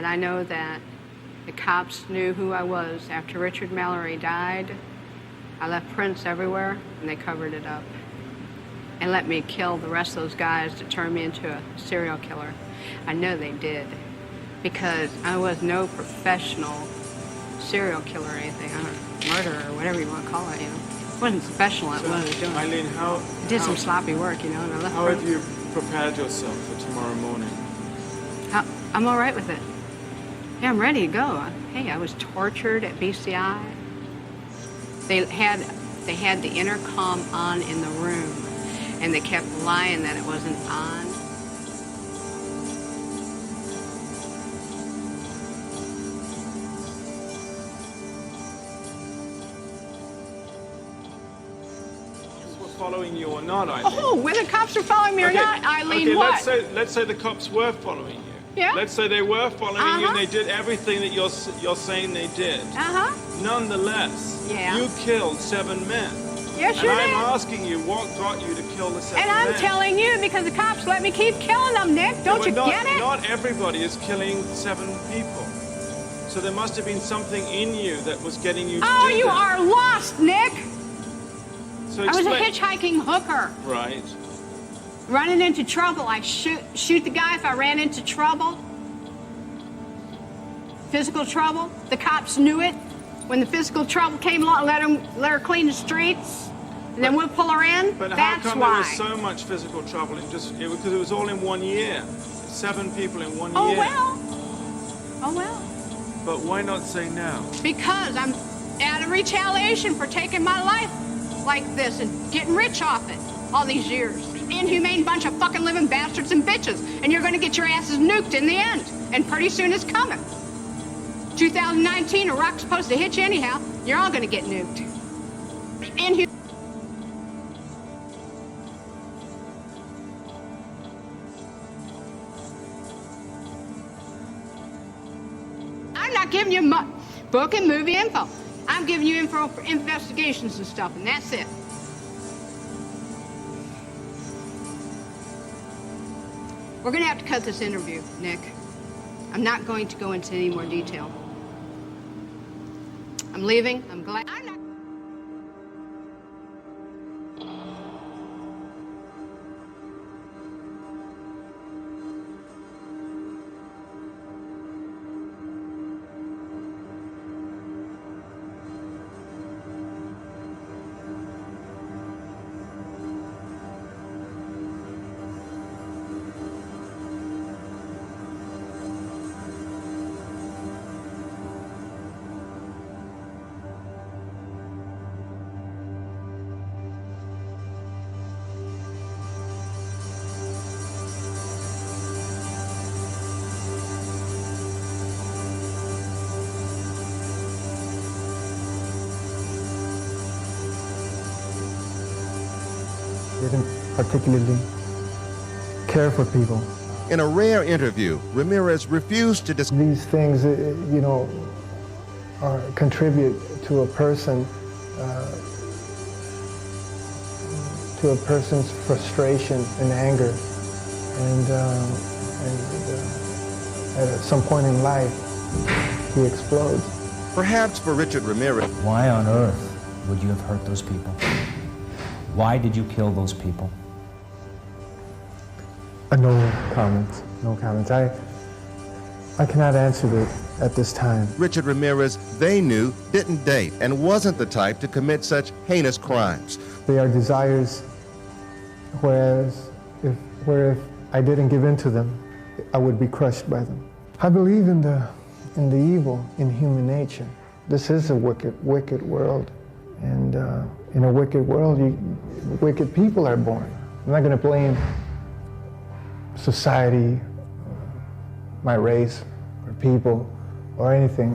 But I know that the cops knew who I was. After Richard Mallory died, I left prints everywhere, and they covered it up. And let me kill the rest of those guys to turn me into a serial killer. I know they did, because I was no professional serial killer or anything, murderer or whatever you want to call it, you know. I wasn't professional at what I was doing. Eileen, did some sloppy work, you know, and I left how have you prepared yourself for tomorrow morning? I'm all right with it. Yeah, I'm ready to go. Hey, I was tortured at BCI. They had the intercom on in the room, and they kept lying that it wasn't on. Following you or not, Eileen? Oh, whether the cops are following me or not, Eileen, okay, what? Let's say the cops were following you. Yeah. Let's say they were following you and they did everything that you're saying they did. Nonetheless, you killed 7 men. Yes, you did. And I'm did. asking you, what got you to kill the 7 men? And I'm telling you because the cops let me keep killing them, Nick. Don't you get it? Not everybody is killing 7 people. So there must have been something in you that was getting you to do Oh, you that. are lost, Nick. So I was a hitchhiking hooker. Right. Running into trouble. I shoot the guy if I ran into trouble. Physical trouble. The cops knew it. When the physical trouble came along, let her clean the streets, and then we'll pull her in. But That's how come why. there was so much physical trouble in because it was all in 1 year. 7 people in 1 year. Oh well. Oh well. But why not say now? Because I'm out of retaliation for taking my life like this and getting rich off it all these years. Inhumane bunch of fucking living bastards and bitches. And you're going to get your asses nuked in the end. And pretty soon it's coming. 2019, a rock's supposed to hit you anyhow. You're all going to get nuked. I'm not giving you book and movie info. I'm giving you info for investigations and stuff, and that's it. We're going to have to cut this interview, Nick. I'm not going to go into any more detail. I'm leaving. I'm glad. I'm not. Didn't particularly care for people. In a rare interview, Ramirez refused to discuss these things, you know, contribute to a person, to a person's frustration and anger, and at some point in life, he explodes. Perhaps for Richard Ramirez. Why on earth would you have hurt those people? Why did you kill those people? No comments. No comments. I cannot answer that at this time. Richard Ramirez, they knew, didn't date and wasn't the type to commit such heinous crimes. They are desires, whereas if I didn't give in to them, I would be crushed by them. I believe in the evil in human nature. This is a wicked world, and in a wicked world, wicked people are born. I'm not going to blame society, my race, or people, or anything.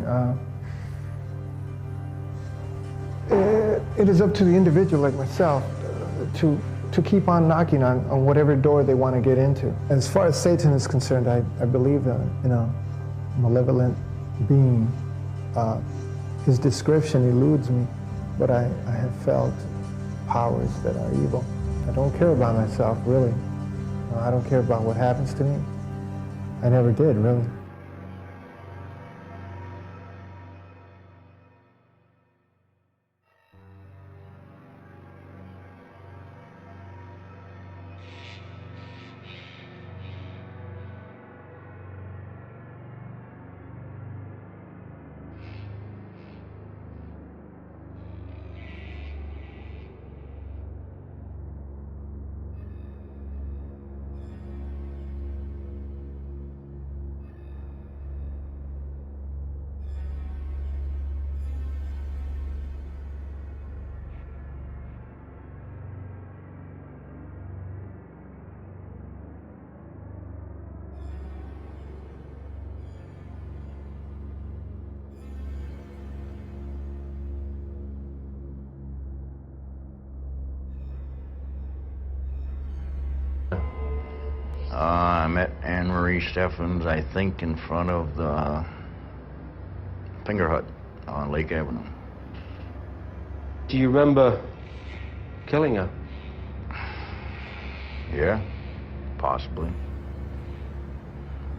It is up to the individual like myself to keep on knocking on whatever door they want to get into. As far as Satan is concerned, I believe in a malevolent being. His description eludes me, but I have felt powers that are evil. I don't care about myself, really. I don't care about what happens to me. I never did, really. I met Anne Marie Steffens, I think, in front of the Finger Hut on Lake Avenue. Do you remember killing her? Yeah, possibly.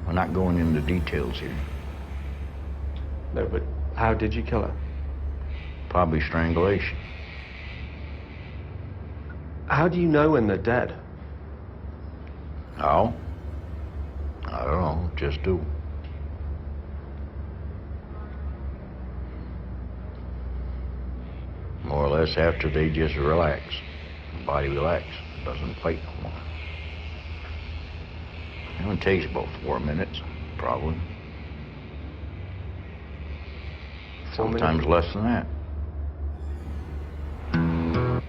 We're not going into details here. No, but how did you kill her? Probably strangulation. How do you know when they're dead? How? I don't know, just do. More or less after they just relax. The body relax, doesn't fight no more. It only takes about 4 minutes, probably. Sometimes less than that.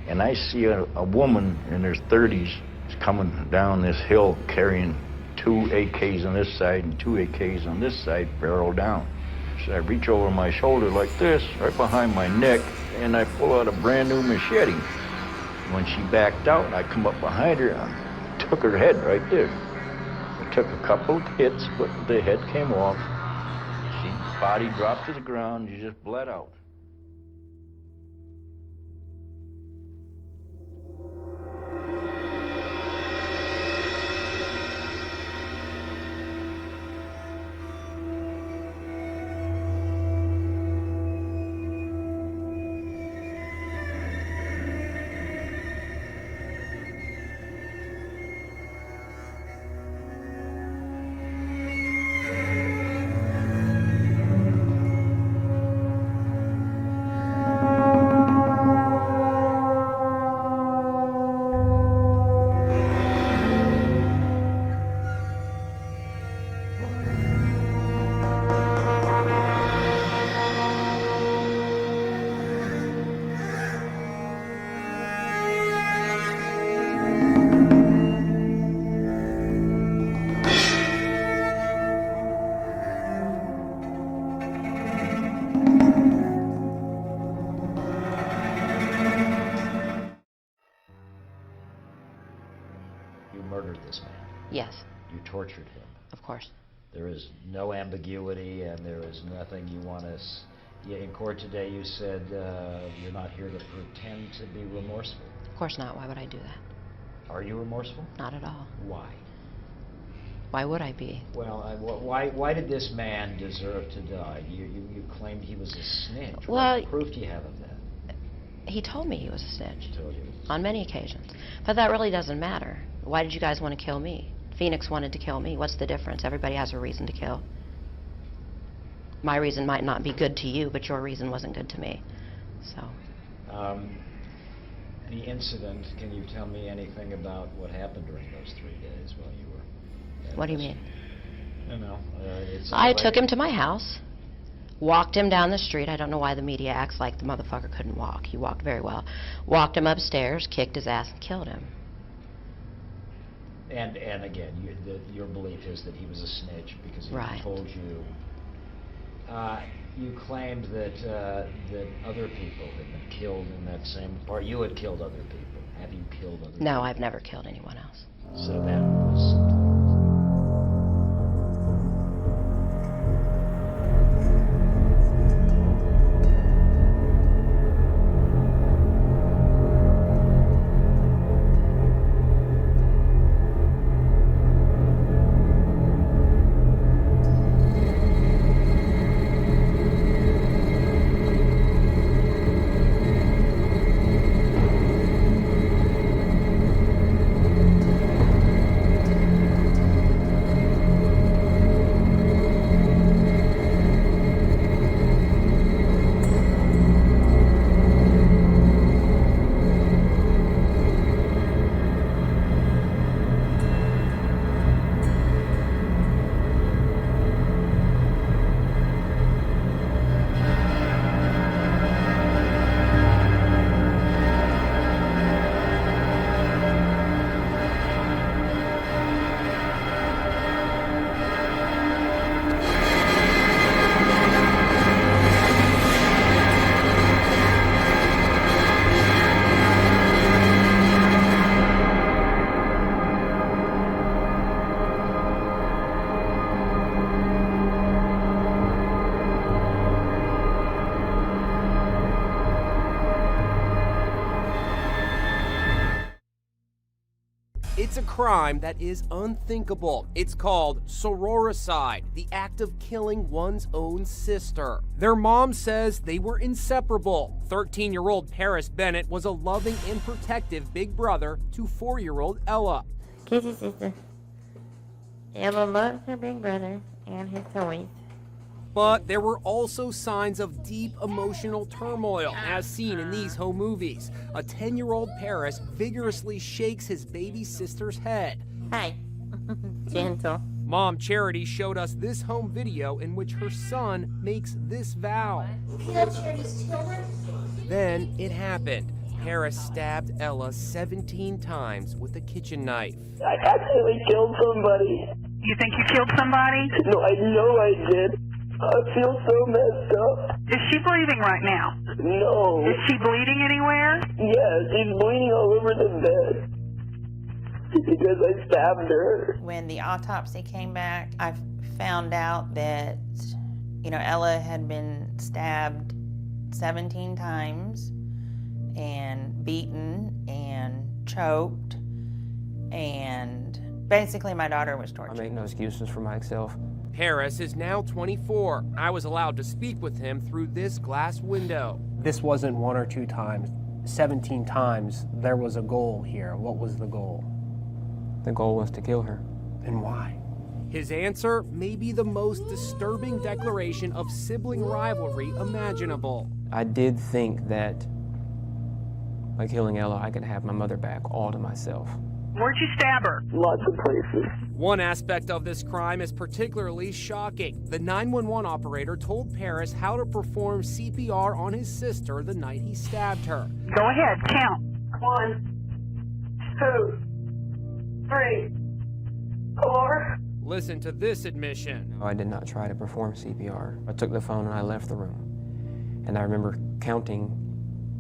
And I see a woman in her 30s coming down this hill carrying 2 AKs on this side and 2 AKs on this side, barrel down. So I reach over my shoulder like this, right behind my neck, and I pull out a brand new machete. When she backed out, I come up behind her and took her head right there. I took a couple of hits, but the head came off. She body dropped to the ground, she just bled out. Yes. You tortured him. Of course. There is no ambiguity, and there is nothing you want to... In court today, you said you're not here to pretend to be remorseful. Of course not. Why would I do that? Are you remorseful? Not at all. Why? Why would I be? Well, why did this man deserve to die? You claimed he was a snitch. Well, what proof do you have of that? He told me he was a snitch. He told you. On many occasions. But that really doesn't matter. Why did you guys want to kill me? Phoenix wanted to kill me. What's the difference? Everybody has a reason to kill. My reason might not be good to you, but your reason wasn't good to me. So. The incident, can you tell me anything about what happened during those 3 days while you were... What do you mean? No. I took him to my house, walked him down the street. I don't know why the media acts like the motherfucker couldn't walk. He walked very well. Walked him upstairs, kicked his ass, and killed him. And again, your belief is that he was a snitch because he right. told you. You claimed that that other people had been killed in that same part. You had killed other people. Have you killed other people? No, I've never killed anyone else. So that was... It's a crime that is unthinkable. It's called sororicide, the act of killing one's own sister. Their mom says they were inseparable. 13-year-old Paris Bennett was a loving and protective big brother to 4-year-old Ella. Kiss your sister. Ella loves her big brother and his toys. But there were also signs of deep emotional turmoil, as seen in these home movies. A 10-year-old Paris vigorously shakes his baby sister's head. Hey, gentle. Mom Charity showed us this home video in which her son makes this vow. You know Charity's children? Then it happened. Paris stabbed Ella 17 times with a kitchen knife. I accidentally killed somebody. You think you killed somebody? No, I know I did. I feel so messed up. Is she breathing right now? No. Is she bleeding anywhere? Yes, she's bleeding all over the bed. Because I stabbed her. When the autopsy came back, I found out that, Ella had been stabbed 17 times and beaten and choked, and basically my daughter was tortured. I make no excuses for myself. Paris is now 24. I was allowed to speak with him through this glass window. This wasn't 1 or 2 times. 17 times, there was a goal here. What was the goal? The goal was to kill her. And why? His answer may be the most disturbing declaration of sibling rivalry imaginable. I did think that by killing Ella, I could have my mother back all to myself. Where'd you stab her? Lots of places. One aspect of this crime is particularly shocking. The 911 operator told Paris how to perform CPR on his sister the night he stabbed her. Go ahead, count. 1, 2, 3, 4. Listen to this admission. I did not try to perform CPR. I took the phone and I left the room. And I remember counting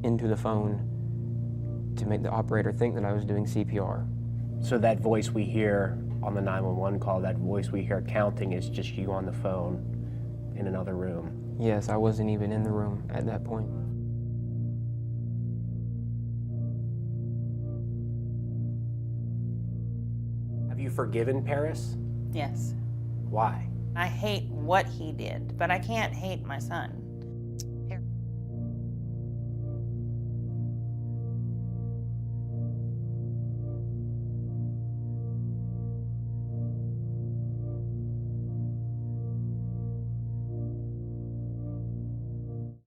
into the phone to make the operator think that I was doing CPR. So that voice we hear on the 911 call, that voice we hear counting, is just you on the phone in another room? Yes, I wasn't even in the room at that point. Have you forgiven Paris? Yes. Why? I hate what he did, but I can't hate my son.